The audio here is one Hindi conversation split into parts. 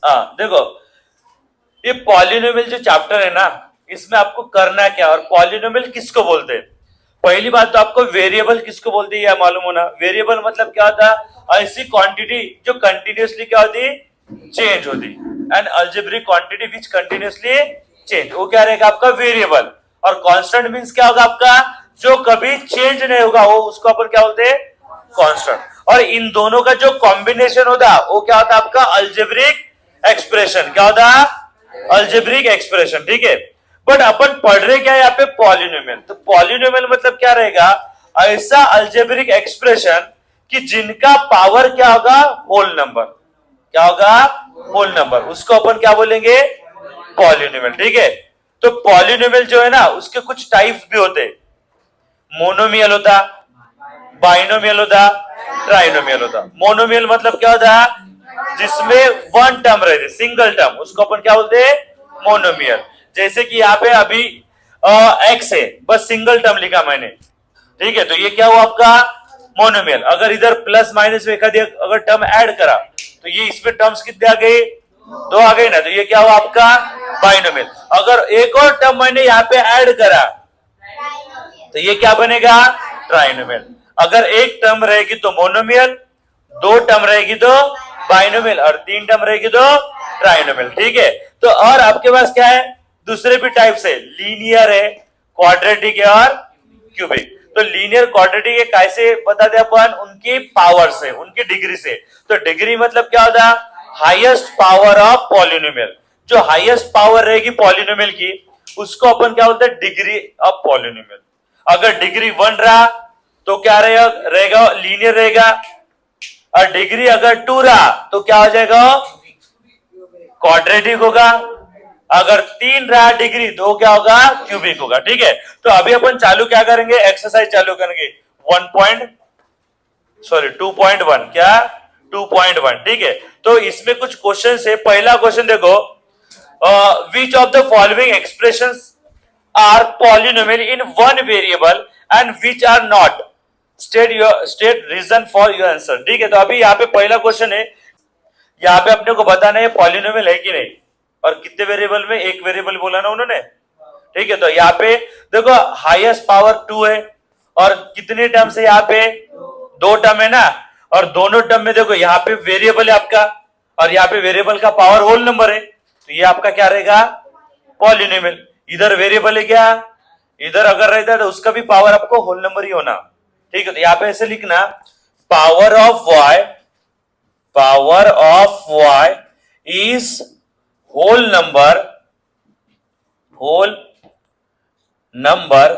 हाँ देखो, ये पॉलिनोमियल जो चैप्टर है ना, इसमें आपको करना क्या और पॉलिनोमियल किसको बोलते हैं। पहली बात तो आपको वेरिएबल किसको बोलते हैं यह मालूम होना। वेरिएबल मतलब क्या होता है, ऐसी क्वांटिटी जो कंटिन्यूअसली क्या होती है, चेंज होती। And algebraic quantity which continuously change, वो क्या रहेगा आपका वेरिएबल। और कांस्टेंट मींस क्या होगा आपका, जो कभी चेंज नहीं होगा, वो उसको अपन क्या बोलते हैं, कांस्टेंट। और इन दोनों का जो कॉम्बिनेशन होता है वो क्या होता है आपका अलजेब्रिक एक्सप्रेशन। क्या होता है, अलजेब्रिक एक्सप्रेशन। ठीक है, बट अपन पढ़ रहे क्या यहाँ पे, पॉलिनोमियल। तो पॉलिनोमियल मतलब क्या रहेगा, ऐसा अलजेब्रिक एक्सप्रेशन कि जिनका पावर क्या होगा, होल नंबर। क्या होगा, होल नंबर, उसको अपन क्या बोलेंगे, पॉलिनोमियल। ठीक है, तो पॉलिनोमियल जो है ना, उसके कुछ टाइप्स भी होते हैं। मोनोमियल होता, बाइनोमियल होता, ट्राइनोमियल होता। मोनोमियल मतलब क्या होता, जिसमें वन टर्म रहती, सिंगल टर्म, उसको अपन क्या बोलते हैं, मोनोमियल। जैसे कि यहाँ पे अभी एक्स है, बस सिंगल टर्म लिखा मैंने। ठीक है, तो ये क्या हुआ आपका मोनोमियल। अगर इधर प्लस माइनस में अगर टर्म ऐड करा तो ये इसमें टर्म्स कितने आ गए, दो आ गए ना, तो ये क्या हुआ आपका बाइनोमियल। अगर एक और टर्म मैंने यहाँ पे ऐड करा तो ये क्या बनेगा, ट्राइनोमियल। अगर एक टर्म रहेगी तो मोनोमियल, दो टर्म रहेगी तो बाइनोमियल, और तीन टर्म रहेगी तो ट्राइनोमियल। ठीक है, तो और आपके पास क्या है, दूसरे भी टाइप्स है, लीनियर है, क्वाड्रेटिक है और क्यूबिक। तो लीनियर क्वाड्रेटिक के कैसे बताते अपन, उनकी पावर से, उनकी डिग्री से। तो डिग्री मतलब क्या होता है, हाईएस्ट पावर ऑफ पॉलिनोमियल। जो हाईएस्ट पावर रहेगी पॉलिनोमियल की, उसको अपन क्या बोलते हैं, डिग्री ऑफ पॉलिनोमियल। अगर डिग्री 1 रहा तो क्या रहेगा, लीनियर रहेगा। और डिग्री अगर 2 रहा तो क्या हो जाएगा, क्वाड्रेटिक होगा। अगर 3 रहा डिग्री तो क्या होगा, क्यूबिक होगा। ठीक है, तो अभी अपन चालू क्या करेंगे, एक्सरसाइज चालू करेंगे 2.1, क्या 2.1। ठीक है, तो इसमें कुछ क्वेश्चन है। पहला क्वेश्चन देखो, which of the following expressions are polynomial in one variable and which are not, state reason for your answer. ठीक है, तो अभी यहाँ पे पहला क्वेश्चन है, यहाँ पे अपने को बताना है पॉलिनोमियल है कि नहीं, और कितने वेरिएबल में, एक वेरिएबल बोला ना उन्होंने। ठीक है, तो यहाँ पे देखो हाईएस्ट पावर 2 है, और कितने टर्म है यहाँ पे, 2 टर्म है ना। और दोनों टर्म में देखो यहाँ पे वेरिएबल है आपका, और यहाँ पे वेरिएबल का पावर होल नंबर है, तो ये आपका क्या रहेगा, पॉलिनोमियल। इधर वेरिएबल है क्या, इधर अगर रहता है तो उसका भी पावर आपको होल नंबर ही होना। ठीक है, तो यहाँ पे ऐसे लिखना, power of y is whole number.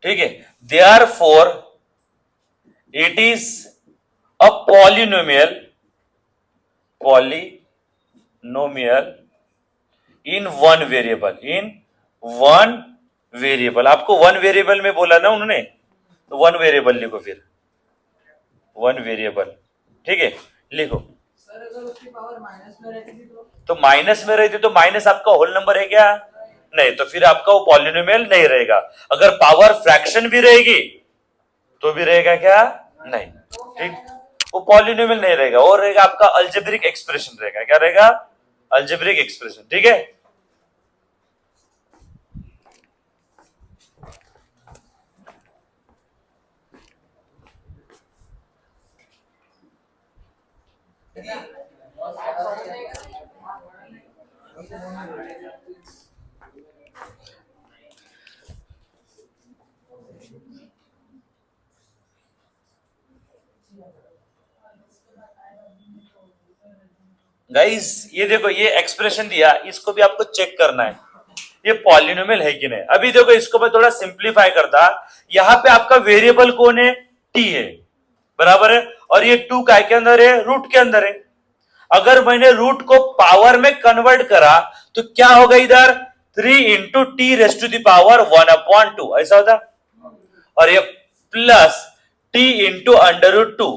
ठीक है, therefore it is a polynomial in one variable. आपको वन वेरिएबल में बोला ना उन्होंने, तो वन वेरिएबल लिखो, फिर वन वेरिएबल। ठीक है, लिखो। सर अगर उसकी पावर माइनस में रहती तो माइनस में रहती तो माइनस आपका होल नंबर है क्या, नहीं, तो फिर आपका वो पॉलिनोमियल नहीं रहेगा। अगर पावर फ्रैक्शन भी रहेगी तो भी रहेगा क्या, नहीं। ठीक, वो पॉलिनोमियल नहीं रहेगा, वो रहेगा आपका अलजेब्रिक एक्सप्रेशन रहेगा। क्या रहेगा, अलजेब्रिक एक्सप्रेशन। ठीक है, गाइस ये देखो, ये एक्सप्रेशन दिया, इसको भी आपको चेक करना है ये पॉलिनोमियल है कि नहीं। अभी देखो, इसको मैं थोड़ा सिंप्लीफाई करता, यहां पे आपका वेरिएबल कौन है, टी है, बराबर है, और ये 2 काय के अंदर है, रूट के अंदर है। अगर मैंने रूट को पावर में कन्वर्ट करा तो क्या होगा, इधर 3 into t raise to the power 1/2 ऐसा होता, और ये plus t into under root 2।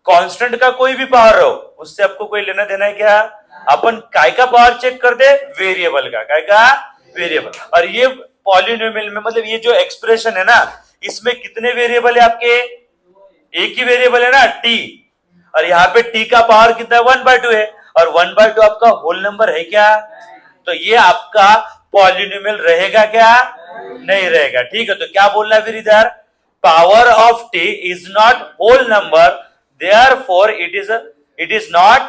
Constant का कोई भी पावर हो, उससे आपको कोई लेना देना है क्या, अपन काय का पावर चेक कर दे, वेरिएबल का, काय का, वेरिएबल। और ये पॉलिनोमियल में मतलब ये जो एक्सप्रेशन है ना, इसमें कितने वेरिएबल है आपके, एक ही वेरिएबल है ना, टी। और यहाँ पे t का पावर कितना है 1/2 है, और 1/2 आपका होल नंबर है क्या? तो ये आपका पॉलिनोमियल रहेगा क्या? नहीं रहेगा। ठीक है, तो क्या बोलना है फिर इधर? Power of t is not whole number, therefore it is not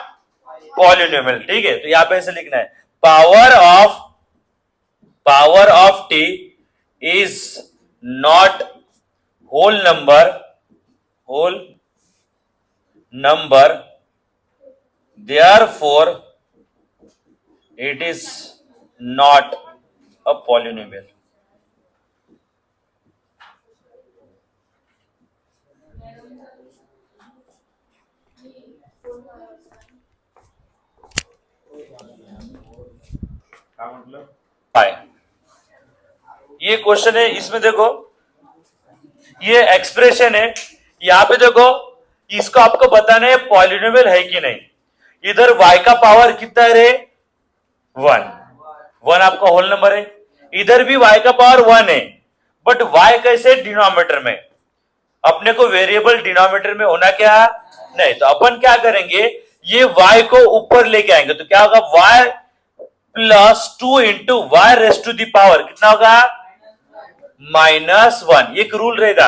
polynomial. ठीक है, तो यहां पे ऐसे लिखना है, power of t is not whole number, therefore it is not a polynomial। पाए ये क्वेश्चन है, इसमें देखो ये एक्सप्रेशन है, यहां पे देखो इसको आपको बताना है पॉलिनोमियल है कि नहीं। इधर y का पावर कितना है रे? 1 आपका होल नंबर है, इधर भी y का पावर 1 है, बट y कैसे? डिनोमिनेटर में। अपने को वेरिएबल डिनोमिनेटर में होना क्या नहीं, तो अपन क्या करेंगे, ये y को ऊपर लेके आएंगे, तो क्या होगा? y plus 2 into y raise to the power कितना होगा? -1। एक रूल रहेगा,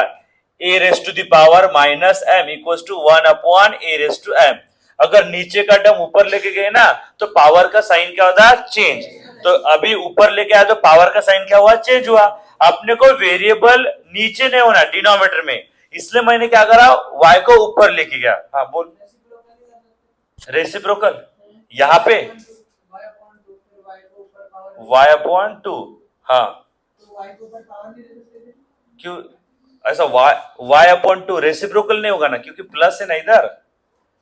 a raise to the power minus m equals to 1 upon a raise to m। अगर नीचे का टर्म ऊपर लेके गए ना तो पावर का साइन क्या होता है? चेंज। तो अभी ऊपर लेके आया तो पावर का साइन क्या हुआ? चेंज हुआ। अपने को वेरिएबल नीचे नहीं होना डिनोमिनेटर में, इसलिए मैंने क्या करा? y को ऊपर लेके गया। हाँ बोल। रेसिप्रोकल यहाँ पे y अपॉन 2। हाँ क्यों ऐसा? y अपॉन 2 रेसिप्रोकल नहीं होगा ना, क्योंकि प्लस है ना, इधर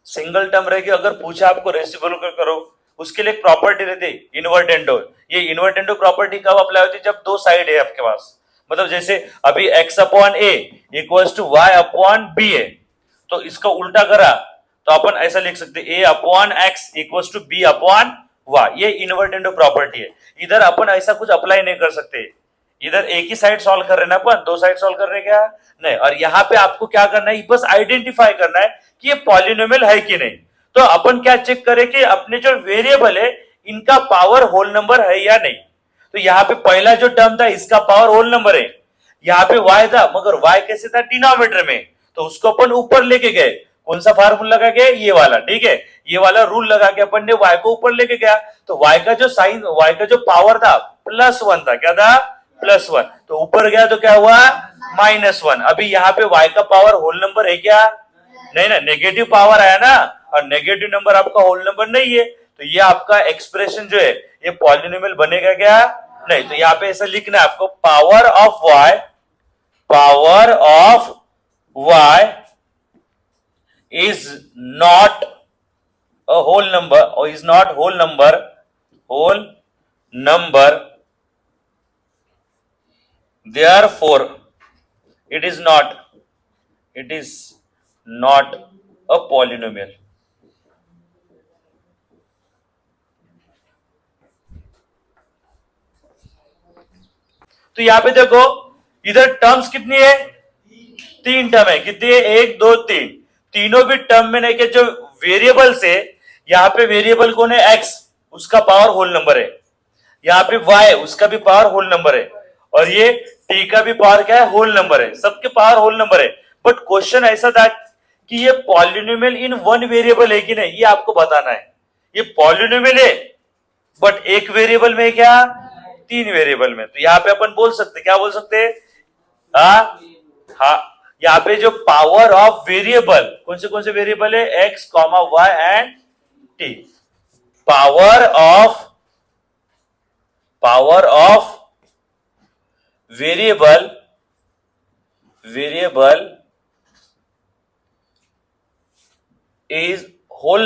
सिंगल टर्म रहेगी। अगर पूछा आपको रेसिप्रोकल करो, उसके लिए एक प्रॉपर्टी रहती है इन्वर्टेंडो। ये इन्वर्टेंडो प्रॉपर्टी कब अप्लाई होती है? जब दो साइड है आपके पास, मतलब जैसे अभी x upon a equals to y upon b है, तो इसका उल्टा करा तो अपन ऐसा लिख सकते a upon x equals to b upon y। ये इन्वर्टेंडो प्रॉपर्टी है। इधर अपन ऐसा कुछ अप्लाई नहीं कर सकते, इधर एक ही साइड सॉल्व कर रहे ना अपन, दो साइड सॉल्व कर रहे क्या नहीं। और यहाँ पे आपको क्या करना है? बस आइडेंटिफाई करना है कि ये पॉलिनोमियल है कि नहीं। तो अपन क्या चेक करें कि अपने जो वेरिएबल है इनका पावर होल नंबर है या नहीं। तो यहाँ पे पहला जो टर्म था इसका पावर होल नंबर है, यहाँ पे y था, मगर y कैसे था? डिनोमिनेटर में, तो उसको अपन ऊपर लेके गए। कौन सा फार्मूला लगा के? ये वाला। ठीक है, ये वाला रूल लगा के अपन ने y को ऊपर लेके गया, तो y का जो साइन, y का जो पावर था +1 था। क्या था? +1। तो ऊपर गया तो क्या हुआ? -1। अभी यहाँ पे y का पावर होल नंबर है क्या? नहीं ना, नेगेटिव पावर आया ना, और नेगेटिव नंबर आपका होल नंबर नहीं है, तो ये आपका एक्सप्रेशन जो है ये पॉलिनोमियल बनेगा क्या? नहीं। तो यहाँ पे ऐसा लिखना है आपको, power of y is not a whole number, or is not whole number, therefore it is not a polynomial। तो यहां पे देखो इधर टर्म्स कितनी है? 3 टर्म है। कितनी है? 1 2 3। तीनों भी टर्म में नहीं के जो वेरिएबल से, यहाँ पे वेरिएबल कौन है? x, उसका पावर होल नंबर है। यहाँ पे y, उसका भी पावर होल नंबर है, और ये t का भी पावर क्या है? होल नंबर है। सबके पावर होल नंबर है। बट क्वेश्चन ऐसा था कि ये पॉलिनोमियल इन वन वेरिएबल है कि नहीं, ये आपको बताना है। ये पॉलिनोमियल है बट एक वेरिएबल में क्या? 3 वेरिएबल में। तो यहाँ पे अपन बोल सकते, क्या बोल सकते? हाँ, यहाँ पे जो पावर ऑफ वेरिएबल, कौन से वेरिएबल है? x, y and t। Power of variable is whole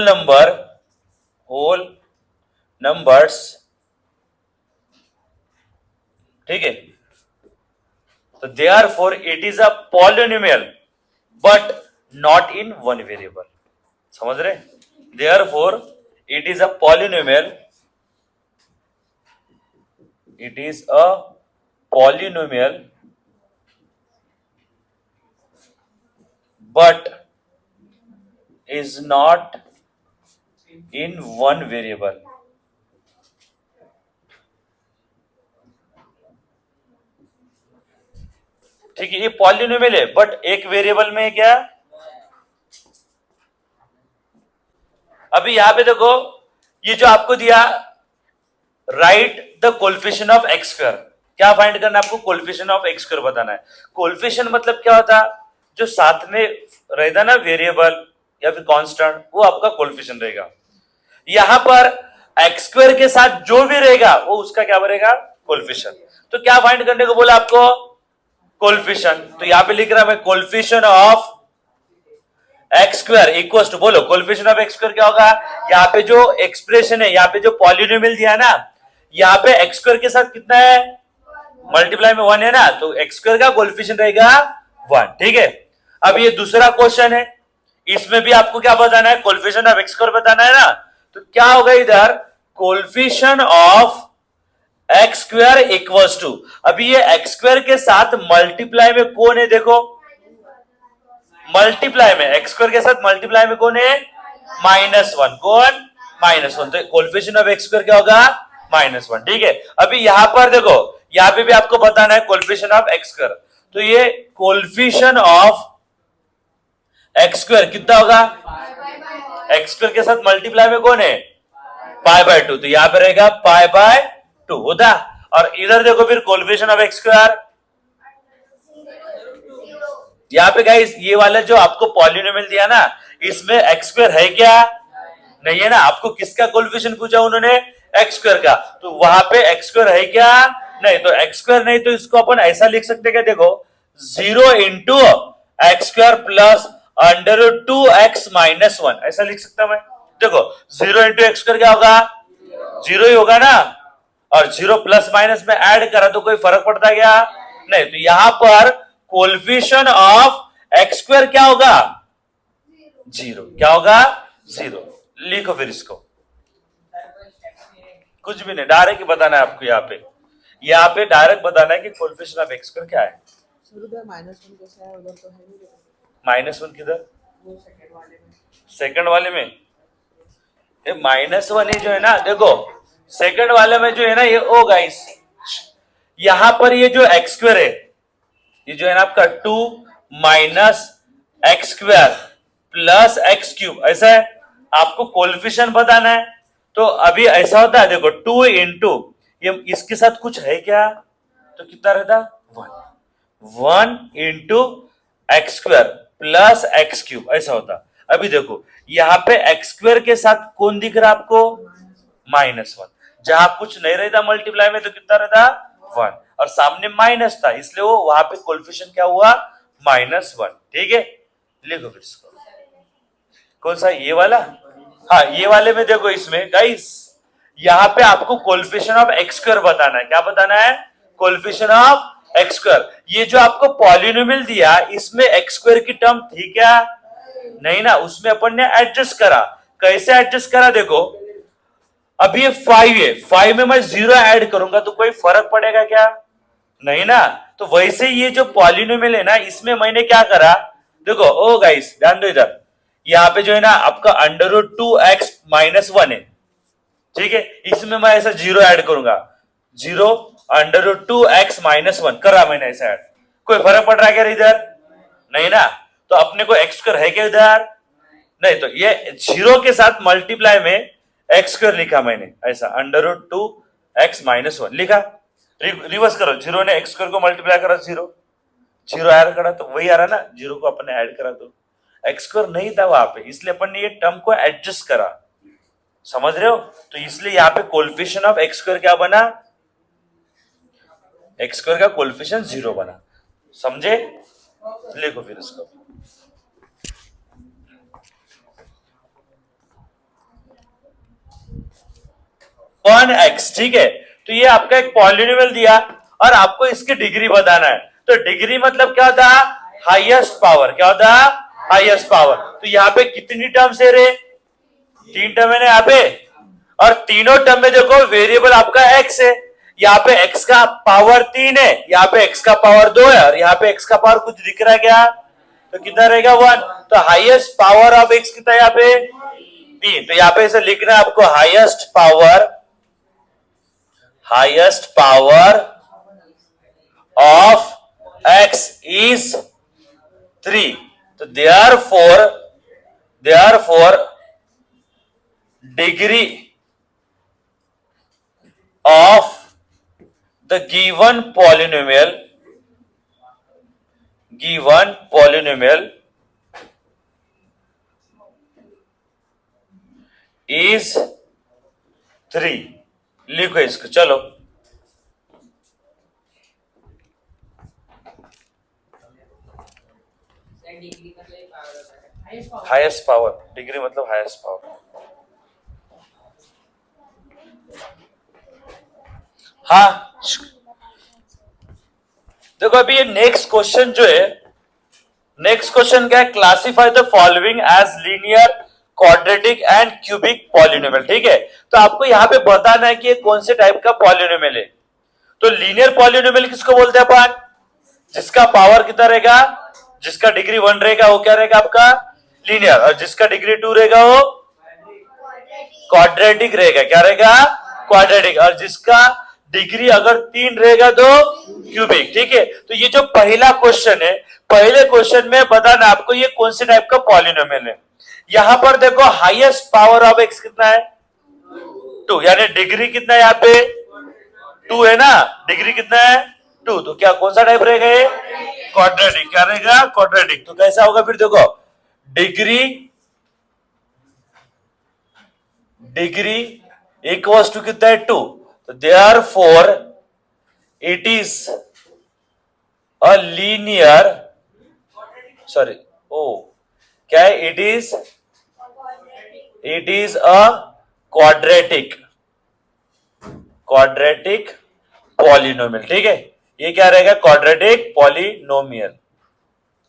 numbers. ठीक है, तो therefore it is a polynomial but not in one variable। समझ रहे? therefore it is a polynomial, but is not in one variable. ठीक है, ये पॉलिनोमियल है बट एक वेरिएबल में है क्या? अभी यहां पे देखो, ये जो आपको दिया right the coefficient of x square, क्या फाइंड करना है आपको? कोएफिशिएंट ऑफ एक्स स्क्वायर बताना है। कोएफिशिएंट मतलब क्या होता है? जो साथ में रहता ना वेरिएबल या फिर कांस्टेंट, वो आपका कोएफिशिएंट रहेगा। यहां पर एक्स स्क्वायर के साथ जो भी रहेगा वो उसका क्या बनेगा? कोएफिशिएंट। तो क्या फाइंड करने को बोला आपको? कोएफिशिएंट। तो यहां पे लिख रहा मैं coefficient of x square equals to, बोलो कोएफिशिएंट ऑफ एक्स स्क्वायर क्या होगा? यहाँ पे जो एक्सप्रेशन है, यहाँ पे जो पॉलिनोमियल दिया है ना, यहाँ पे एक्स स्क्वायर के साथ कितना है? मल्टीप्लाई में 1 है ना, तो एक्स स्क्वायर का कोएफिशिएंट रहेगा 1। ठीक है, अब ये दूसरा क्वेश्चन है, इसमें भी आपको क्या बताना है? कोएफिशिएंट ऑफ एक्स स्क्वायर बताना है ना। तो क्या होगा इधर? Coefficient of x square equals to, अभी ये एक्स स्क्वायर के साथ मल्टीप्लाई में कौन है? देखो मल्टीप्लाई में एक्स स्क्वायर के साथ मल्टीप्लाई में कौन है? -1। कौन? -1। तो कोएफिशिएंट ऑफ एक्स स्क्वायर क्या होगा? -1। ठीक है, अभी यहां पर देखो, यहां पे भी आपको बताना है कोएफिशिएंट ऑफ एक्स स्क्वायर। तो ये कोएफिशिएंट ऑफ एक्स स्क्वायर कितना होगा? एक्स स्क्वायर के साथ मल्टीप्लाई में कौन है? π/2। तो यहां पे रहेगा π/2 होता। और इधर देखो फिर कोएफिशिएंट ऑफ एक्स स्क्वायर, यहाँ पे गाइस ये वाला जो आपको पॉलिनोमियल दिया ना, इसमें एक्स स्क्वायर है क्या? नहीं है ना। आपको किसका कोएफिशिएंट पूछा उन्होंने? एक्स स्क्वायर का। तो वहां पे एक्स स्क्वायर है क्या? नहीं। तो एक्स स्क्वायर नहीं, तो इसको अपन ऐसा लिख सकते क्या? देखो 0 into x square plus √2x - 1, ऐसा लिख सकता मैं। देखो 0 इंटू एक्स स्क्वायर क्या होगा? 0 ही होगा ना। और 0 प्लस माइनस में ऐड करा तो कोई फर्क पड़ता है क्या? नहीं। तो यहां पर कोएफिशिएंट ऑफ एक्स स्क्वायर क्या होगा? 0। क्या होगा? 0। लिखो फिर इसको, कुछ भी नहीं, डायरेक्ट बताना है आपको। यहाँ पे डायरेक्ट बताना है कि कोएफिशिएंट ऑफ एक्स स्क्वायर क्या है। -1 कैसा है? उधर तो है नहीं। -1 किधर? वो सेकंड वाले में। सेकंड वाले में ये -1 ही जो है ना, देखो सेकंड वाले में जो है ना, ये ओ गाइस, यहां पर ये जो एक्स स्क्वायर है, ये जो है ना आपका 2 - x square plus x cube, ऐसा है। आपको कोएफिशिएंट बताना है। तो अभी ऐसा होता है, देखो 2 इंटू ये इसके साथ कुछ है क्या? तो कितना रहता? 1 into x square plus x cube, ऐसा होता। अभी देखो यहाँ पे एक्स स्क्वायर के साथ कौन दिख रहा आपको? -1। जहां कुछ नहीं रहता मल्टीप्लाई में तो कितना रहता? 1। और सामने माइनस था, इसलिए वो वहां पे कोएफिशिएंट क्या हुआ? -1। ठीक है, लिखो फिर इसको। कौन सा? ये वाला। हाँ, ये वाले में देखो, इसमें गाइस यहाँ पे आपको कोएफिशिएंट ऑफ एक्स स्क्वायर बताना है। क्या बताना है? Coefficient of x square. ये जो आपको पॉलिनोमियल दिया, इसमें एक्स स्क्वायर की टर्म थी क्या? नहीं ना। उसमें अपन ने एडजस्ट करा। कैसे एडजस्ट करा? देखो अब ये 5 है, 5 में मैं 0 ऐड करूंगा तो कोई फर्क पड़ेगा क्या? नहीं ना। तो वैसे ये जो पॉलिनोमियल है ना, इसमें मैंने क्या करा? देखो ओ गाइस ध्यान दो, इधर यहाँ पे जो है ना आपका √2x - 1 है। ठीक है, इसमें मैं ऐसा 0 ऐड करूंगा, 0 √2x - 1 करा मैंने ऐसा ऐड। कोई फर्क पड़ रहा है क्या इधर? नहीं ना। तो अपने को एक्स स्क्वायर है क्या इधर? नहीं। तो ये 0 के साथ मल्टीप्लाई में एक्स स्क्वायर लिखा मैंने ऐसा, √2x - 1 लिखा। रिवर्स करो, 0 ने एक्स स्क्वायर को मल्टीप्लाई करा, 0 ऐड करा तो वही आ रहा ना, 0 को अपन ने ऐड करा तो एक्स स्क्वायर नहीं था वहां पे, इसलिए अपन ने ये टर्म को एडजस्ट करा। समझ रहे हो? तो इसलिए यहाँ पे कोएफिशिएंट ऑफ एक्स स्क्वायर क्या बना? एक्स स्क्वायर का कोएफिशिएंट 0 बना। समझे? लिखो फिर इसको। x। ठीक है, तो ये आपका एक पॉलिनोमियल दिया और आपको इसकी डिग्री बताना है। तो डिग्री मतलब क्या होता? Highest power. क्या होता? Highest power. तो यहाँ पे कितनी टर्म्स है रे? 3 टर्म है ना यहाँ पे। और तीनों टर्म में देखो वेरिएबल आपका x है। यहाँ पे x का पावर 3 है, यहाँ पे x का पावर 2 है और यहाँ पे x का पावर कुछ दिख रहा है क्या? तो कितना रहेगा 1। तो हाईएस्ट पावर ऑफ x कितना है यहाँ पे 3। तो यहाँ पे इसे लिखना है आपको highest power of x is 3। तो therefore degree of the given polynomial is 3। लिखो इसको, चलो डिग्री मतलब पावर होता है हाईएस्ट पावर, डिग्री मतलब हाईएस्ट पावर। हाँ देखो अभी ये नेक्स्ट क्वेश्चन जो है, नेक्स्ट क्वेश्चन क्या है, classify the following as linear, quadratic and cubic polynomial. ठीक है, तो आपको यहाँ पे बताना है कि ये कौन से टाइप का पॉलिनोमियल है। तो लीनियर पॉलिनोमियल किसको बोलते हैं अपन, जिसका पावर कितना रहेगा, जिसका डिग्री 1 रहेगा वो क्या रहेगा आपका लीनियर, और जिसका डिग्री 2 रहेगा वो क्वाड्रेटिक रहेगा। क्या रहेगा, क्वाड्रेटिक। और जिसका डिग्री अगर 3 रहेगा तो क्यूबिक। ठीक है, तो ये जो पहला क्वेश्चन है, पहले क्वेश्चन में बताना आपको ये कौन से टाइप का पॉलिनोमियल है। यहां पर देखो हाईएस्ट पावर ऑफ x कितना है 2, यानी डिग्री कितना है यहाँ पे 2 है ना, डिग्री कितना है 2। तो क्या कौन सा टाइप रहेगा ये, क्वाड्रेटिक। क्या रहेगा, क्वाड्रेटिक। तो कैसा होगा फिर देखो, डिग्री इक्वल्स टू कितना है 2। तो therefore it is a linear, sorry क्या है, it is a quadratic polynomial. ठीक है, ये क्या रहेगा, क्वाड्रेटिक पॉलिनोमियल।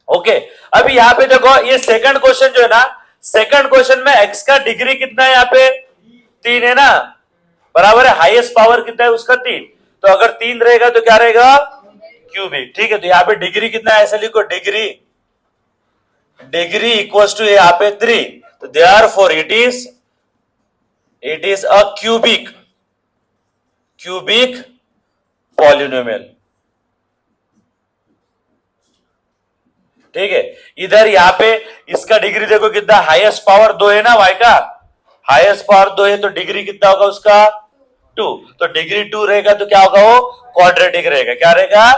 ओके, अभी यहां पे देखो ये सेकंड क्वेश्चन जो है ना, सेकंड क्वेश्चन में x का डिग्री कितना है, यहाँ पे 3 है ना, बराबर है। हाईएस्ट पावर कितना है उसका 3। तो अगर 3 रहेगा तो क्या रहेगा, क्यूबिक। ठीक है, तो यहाँ पे डिग्री कितना है, ऐसे लिखो, डिग्री इक्वल्स टू यहाँ पे 3। तो therefore it is a cubic polynomial. ठीक है, इधर यहाँ पे इसका डिग्री देखो कितना, हाईएस्ट पावर 2 है ना, y का हाईएस्ट पावर 2 है, तो डिग्री कितना होगा उसका 2। तो डिग्री 2 रहेगा तो क्या होगा, वो क्वाड्रेटिक रहेगा। क्या रहेगा,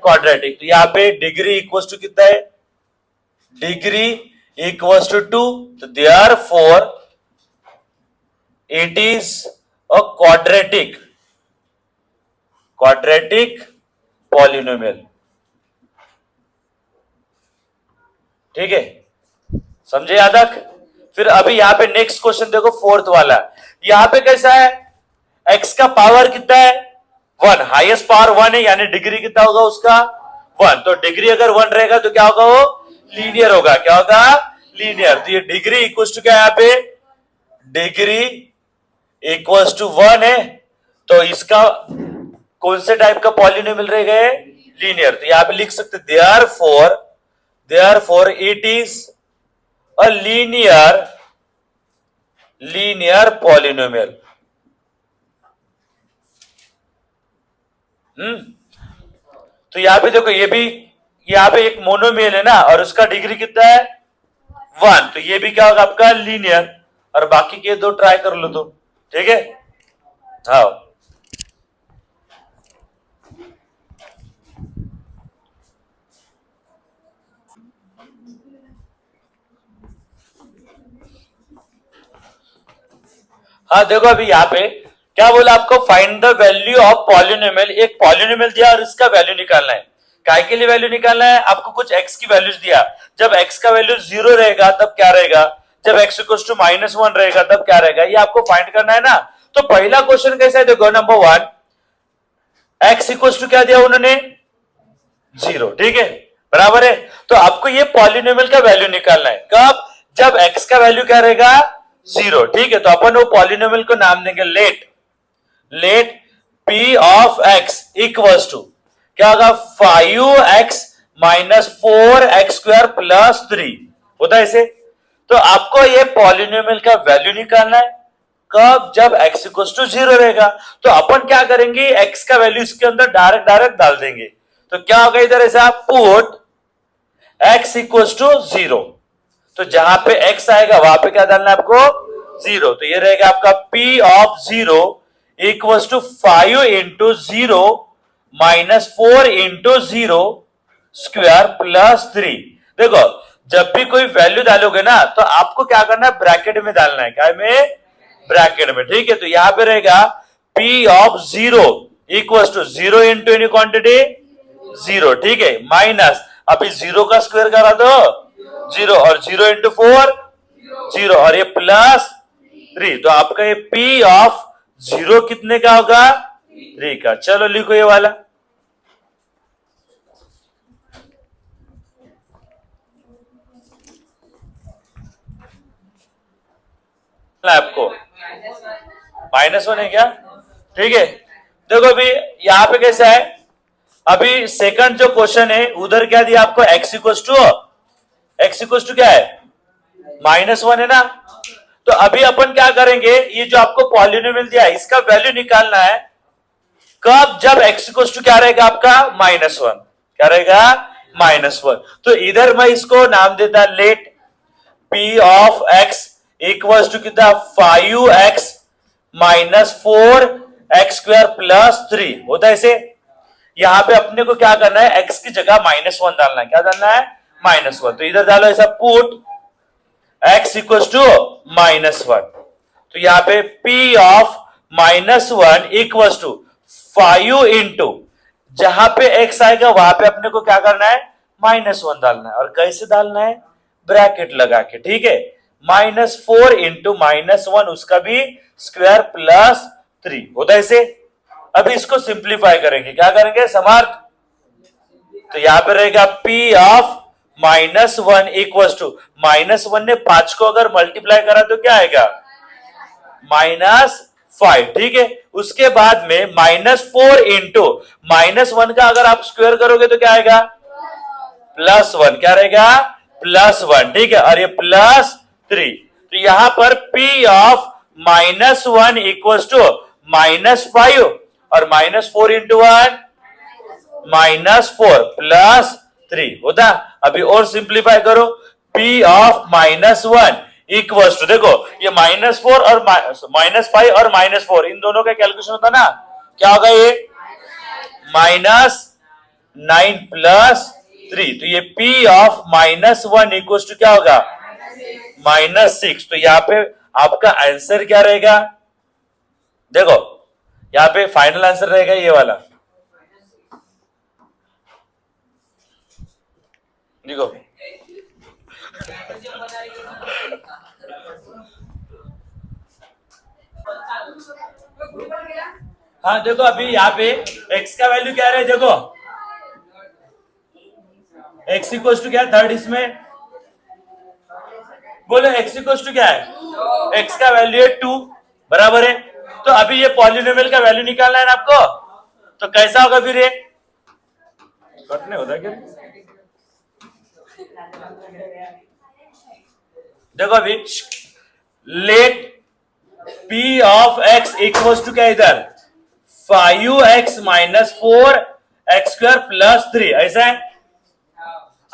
क्वाड्रेटिक। तो यहाँ पे डिग्री इक्वल्स टू कितना है, डिग्री इक्वल्स टू 2। तो therefore it is a quadratic polynomial. ठीक है, समझे याद तक। फिर अभी यहाँ पे नेक्स्ट क्वेश्चन देखो, फोर्थ वाला। यहाँ पे कैसा है, x का पावर कितना है 1, हाईएस्ट पावर 1 है, यानी डिग्री कितना होगा उसका 1। तो डिग्री अगर 1 रहेगा तो क्या होगा, वो लीनियर होगा। क्या होगा, लीनियर। तो ये डिग्री इक्वल्स टू क्या है, यहाँ पे डिग्री इक्वल्स टू 1 है, तो इसका कौन से टाइप का पॉलिनोमियल रहेगा, लीनियर। तो यहाँ पे लिख सकते therefore it is a linear polynomial. तो यहाँ पे देखो, ये भी यहाँ पे एक मोनोमियल है ना, और उसका डिग्री कितना है 1। तो ये भी क्या होगा आपका लीनियर। और बाकी के दो ट्राई कर लो तो, ठीक है। हाँ, हाँ देखो अभी यहाँ पे क्या बोला आपको, find the value of polynomial. एक पॉलिनोमियल दिया और इसका वैल्यू निकालना है। काय के लिए वैल्यू निकालना है, आपको कुछ x की वैल्यूज दिया। जब x का वैल्यू 0 रहेगा तब क्या रहेगा, जब x इक्वल्स टू -1 रहेगा तब क्या रहेगा, ये आपको फाइंड करना है ना। तो पहला क्वेश्चन कैसा है देखो, नंबर 1, x इक्वल्स टू क्या दिया उन्होंने 0, ठीक है, बराबर है। तो आपको ये पॉलिनोमियल का वैल्यू निकालना है, कब, जब x का वैल्यू क्या रहेगा 0, ठीक है। तो अपन वो पॉलिनोमियल को नाम देंगे let p of x equals to क्या होगा 5x -4x² + 3 होता है इसे। तो आपको ये पॉलिनोमियल का वैल्यू निकालना है कब, जब x = 0 रहेगा। तो अपन क्या करेंगे, x का वैल्यू इसके अंदर डायरेक्ट डाल देंगे। तो क्या होगा इधर, ऐसा पुट x = 0। तो जहां पे x आएगा वहां पे क्या डालना है आपको, 0। तो ये रहेगा आपका P of 0 = 5 × 0 -4 × 0 स्क्वायर +3। देखो जब भी कोई वैल्यू डालोगे ना तो आपको क्या करना है, ब्रैकेट में डालना है। क्या में, ब्रैकेट में, ठीक है। तो यहां पे रहेगा P of 0 = 0 × एनी क्वांटिटी 0, ठीक है, माइनस अभी 0 का स्क्वायर करा दो 0 और 0 × 4 0 और ये +3। तो आपका ये P of 0 कितने का होगा, 3 का। चलो लिखो ये वाला। आपको -1 है क्या, ठीक है। देखो अभी यहां पे कैसा है, अभी सेकंड जो क्वेश्चन है उधर क्या दिया आपको, x = क्या है, -1 है ना। तो अभी अपन क्या करेंगे, ये जो आपको पॉलिनोमियल दिया है इसका वैल्यू निकालना है कब, जब x = क्या रहेगा आपका, -1। क्या रहेगा, -1। तो इधर मैं इसको नाम देता लेट P of x = कितना, 5x - 4x² + 3 होता है इसे। यहां पे अपने को क्या करना है, x की जगह -1 डालना है। क्या डालना है, -1। तो इधर डालो ऐसा पुट x = -1। तो यहां पे P of -1 = 5 × जहां पे x आएगा वहां पे अपने को क्या करना है, -1 डालना है। और कैसे डालना है, ब्रैकेट लगा के, ठीक है। -4 × -1 उसका भी स्क्वायर +3 होता है इसे। अभी इसको सिंप्लीफाई करेंगे, क्या करेंगे, समार्थ। तो यहां पे रहेगा P of -1 = -1 ने 5 को अगर मल्टीप्लाई करा तो क्या आएगा, -5, ठीक है। उसके बाद में -4 × -1 का अगर आप स्क्वायर करोगे तो क्या आएगा, +1। क्या रहेगा, +1, ठीक है। और ये +3। तो यहां पर P of -1 = -5 और -4 × 1 -4 +3 होता। अभी और सिंप्लीफाई करो, P of -1 = देखो ये -4 और -5 और -4 इन दोनों का कैलकुलेशन होता ना, क्या होगा ये, -9 +3। तो ये P of -1 = क्या होगा, -6। तो यहां पे आपका आंसर क्या रहेगा, देखो यहां पे फाइनल आंसर रहेगा ये वाला, देखो हाँ। देखो अभी यहाँ पे x का वैल्यू क्या है, देखो x = क्या है, थर्ड इसमें बोलो, x = क्या है, x का वैल्यू है 2, बराबर है। तो अभी ये पॉलिनोमियल का वैल्यू निकालना है ना आपको। तो कैसा होगा फिर ये, कट नहीं होता क्या, देखो अभी लेट P of x = क्या, इधर 5x - 4x² + 3 ऐसा है।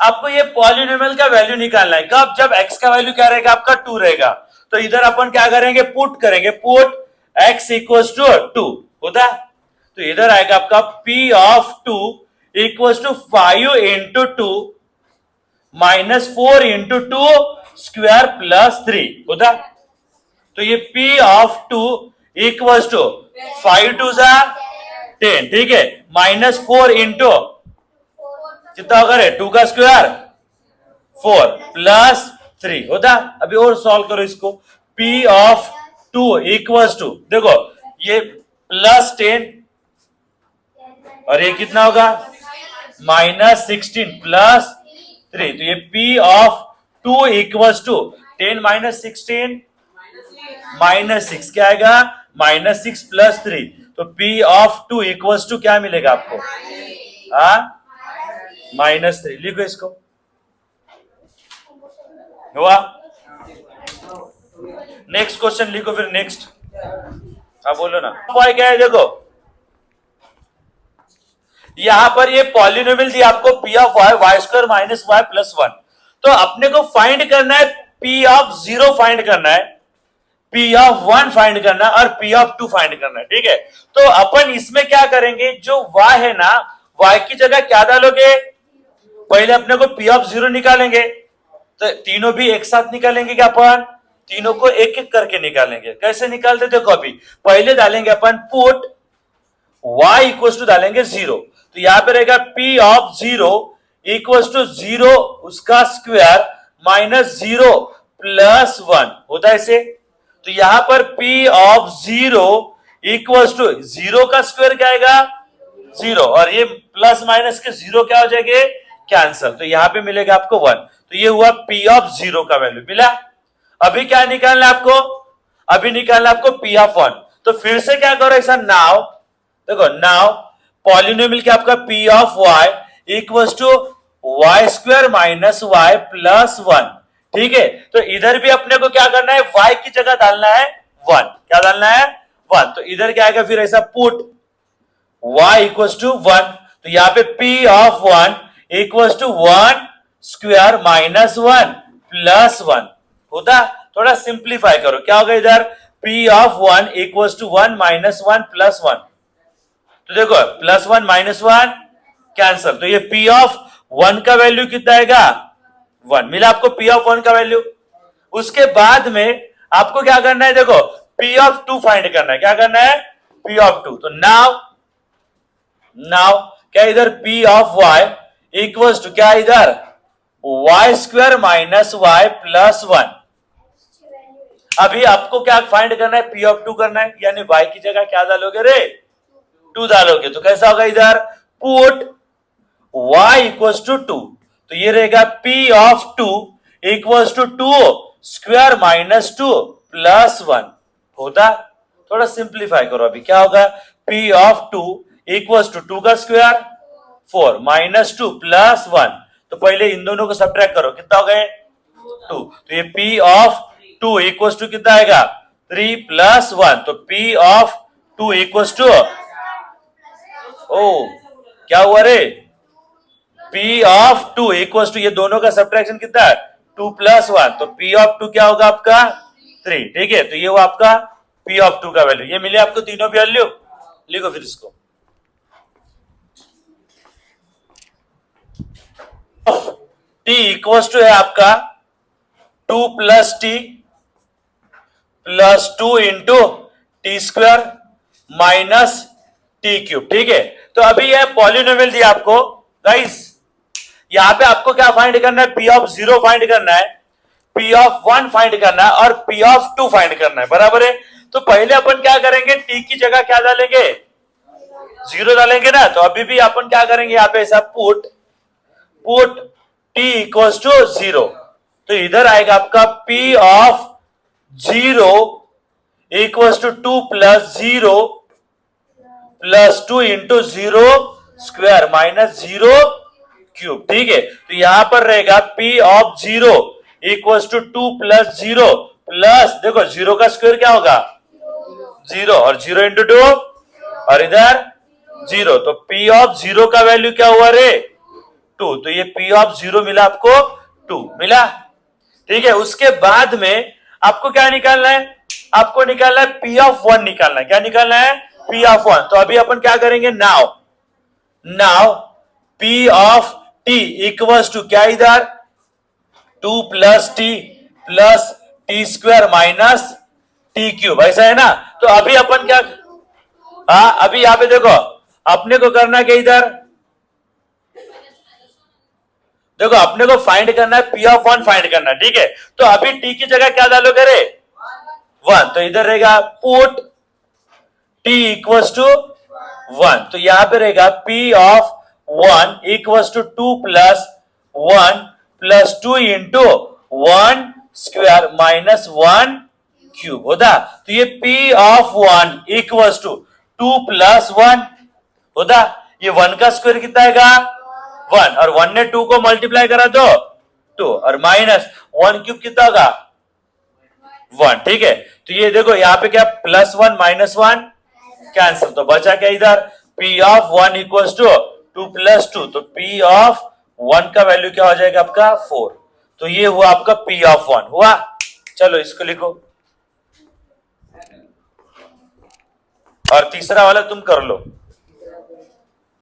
आपको ये पॉलिनोमियल का वैल्यू निकालना है कब, जब x का वैल्यू क्या रहेगा आपका, 2 रहेगा। तो इधर अपन क्या करेंगे, पुट करेंगे, पुट x = 2 होता। तो इधर आएगा आपका P of 2 = 5 × 2 -4 × 2 स्क्वायर +3 होता। तो ये P of 2 = 5 2 10, ठीक है, -4 × कितना होगा रे, 2 का स्क्वायर 4 +3 होता। अभी और सॉल्व करो इसको, P of 2 = देखो ये +10 और ये कितना होगा, -16 +3। तो ये P of 2 = 10 - 16 -6 क्या आएगा, -6 +3। तो P of 2 = क्या मिलेगा आपको, हाँ -3 लिखो इसको। हुआ? नेक्स्ट क्वेश्चन लिखो फिर नेक्स्ट। हाँ बोलो ना। वाई क्या है देखो, यहां पर ये पॉलिनोमियल दिया आपको p of y y square minus y plus 1। तो अपने को फाइंड करना है पी ऑफ 0 फाइंड करना है, पी ऑफ 1 फाइंड करना और पी ऑफ 2 फाइंड करना है। ठीक है, तो अपन इसमें क्या करेंगे, जो y है ना, y की जगह क्या डालोगे, पहले अपने को पी ऑफ 0 निकालेंगे, तो तीनों भी एक साथ निकालेंगे क्या अपन, तीनों को एक एक करके निकालेंगे। कैसे निकालते देखो, अभी पहले डालेंगे अपन पुट y इक्वल टू डालेंगे 0, तो यहां पे रहेगा p ऑफ 0 इक्वल टू 0 उसका स्क्वायर माइनस 0 प्लस 1 होता है ऐसे। तो यहां पर p ऑफ 0 इक्वल टू 0 का स्क्वायर क्या आएगा 0, और ये प्लस माइनस के 0 क्या हो जाएंगे कैंसल, तो यहां पे मिलेगा आपको 1। तो ये हुआ p ऑफ 0 का वैल्यू मिला। अभी क्या निकालना है आपको, अभी निकालना है आपको p ऑफ 1। तो फिर से क्या करो ऐसा, नाउ देखो, नाउ पॉलिनोमियल क्या आपका p of y equal to y square minus y plus 1। ठीक है, तो इधर भी अपने को क्या करना है, y की जगह डालना है 1, क्या डालना है 1। तो इधर क्या आएगा फिर ऐसा, पुट y इक्वल टू 1, तो यहां पे p of 1 equal to 1 square minus 1 plus 1 होता। थोड़ा सिंप्लीफाई करो, क्या होगा इधर, p of 1 equal to 1 minus 1 plus 1। तो देखो प्लस 1 माइनस 1 कैंसल, तो ये p ऑफ 1 का वैल्यू कितना आएगा 1 मिला आपको, p ऑफ 1 का वैल्यू। उसके बाद में आपको क्या करना है, देखो p ऑफ 2 फाइंड करना है, क्या करना है p ऑफ 2। तो नाउ क्या इधर p of y equals to क्या इधर y square minus y plus 1। अभी आपको क्या फाइंड करना है, p ऑफ 2 करना है, यानी y की जगह क्या डालोगे रे 2 डालोगे, तो कैसा होगा इधर, पुट y इक्वल्स टू 2, तो ये रहेगा p of 2 equals to 2 square minus 2 plus 1 होता। थोड़ा सिंप्लीफाई करो, अभी क्या होगा, p ऑफ 2 इक्वल्स टू 2 का स्क्वायर 4 माइनस 2 प्लस 1। तो पहले इन दोनों को सब्ट्रैक्ट करो, कितना हो गए 2, तो ये p ऑफ 2 इक्वल्स टू कितना आएगा 3 प्लस 1, तो p ऑफ 2 इक्वल्स टू, ओ क्या हुआ रे, p ऑफ 2 इक्वल्स टू, ये दोनों का सब्ट्रैक्शन कितना है 2 प्लस 1, तो p ऑफ 2 क्या होगा आपका 3। ठीक है, तो ये हुआ आपका p ऑफ 2 का वैल्यू, ये मिले आपको तीनों वैल्यू। लिखो फिर इसको, t इक्वल्स टू है आपका 2 plus t plus 2 into T square minus t cube. ठीक है, तो अभी यह पॉलिनोमियल दिया आपको गाइस, यहां पे आपको क्या फाइंड करना है, p ऑफ 0 फाइंड करना है, p ऑफ 1 फाइंड करना है और p ऑफ 2 फाइंड करना है, बराबर है। तो पहले अपन क्या करेंगे, t की जगह क्या डालेंगे 0 डालेंगे ना, तो अभी भी अपन क्या करेंगे, यहां पे ऐसा पुट t इक्वल्स टू 0, तो इधर आएगा आपका p of 0 equals to 2 plus 0 plus 2 into 0 square minus 0 cube. ठीक है, तो यहां पर रहेगा p of 0 equals to 2 plus 0 plus, देखो 0 का स्क्वायर क्या होगा 0, और 0 इंटू 2 और इधर 0, तो p ऑफ 0 का वैल्यू क्या हुआ रे 2, तो ये p ऑफ 0 मिला आपको 2 मिला। ठीक है, उसके बाद में आपको क्या निकालना है, आपको निकालना है p ऑफ 1 निकालना है, क्या निकालना है p ऑफ 1। तो अभी अपन क्या करेंगे, now p of t equals to क्या इधर 2 plus t plus t square minus t cube, ऐसा है ना। तो अभी अपन क्या, अभी यहां पे देखो अपने को करना क्या, इधर देखो अपने को फाइंड करना है p ऑफ 1 फाइंड करना है। ठीक है, तो अभी t की जगह क्या डालोगे रे 1, तो इधर रहेगा पुट t इक्वल्स टू 1, तो यहां पे रहेगा p of 1 equals to 2 plus 1 plus 2 into 1 square minus 1 cube होता। तो ये p of 1 equals to 2 plus 1 होता, ये 1 का स्क्वायर कितना आएगा 1 और 1 ने 2 को मल्टीप्लाई करा तो 2 और माइनस 1 क्यूब कितना होगा 1। ठीक है, तो ये देखो यहाँ पे क्या +1 -1 कैंसिल, तो बचा क्या इधर P ऑफ 1 इक्वल टू 2 + 2, तो P ऑफ 1 का वैल्यू क्या हो जाएगा आपका 4। तो ये हुआ आपका P ऑफ 1 हुआ। चलो इसको लिखो और तीसरा वाला तुम कर लो।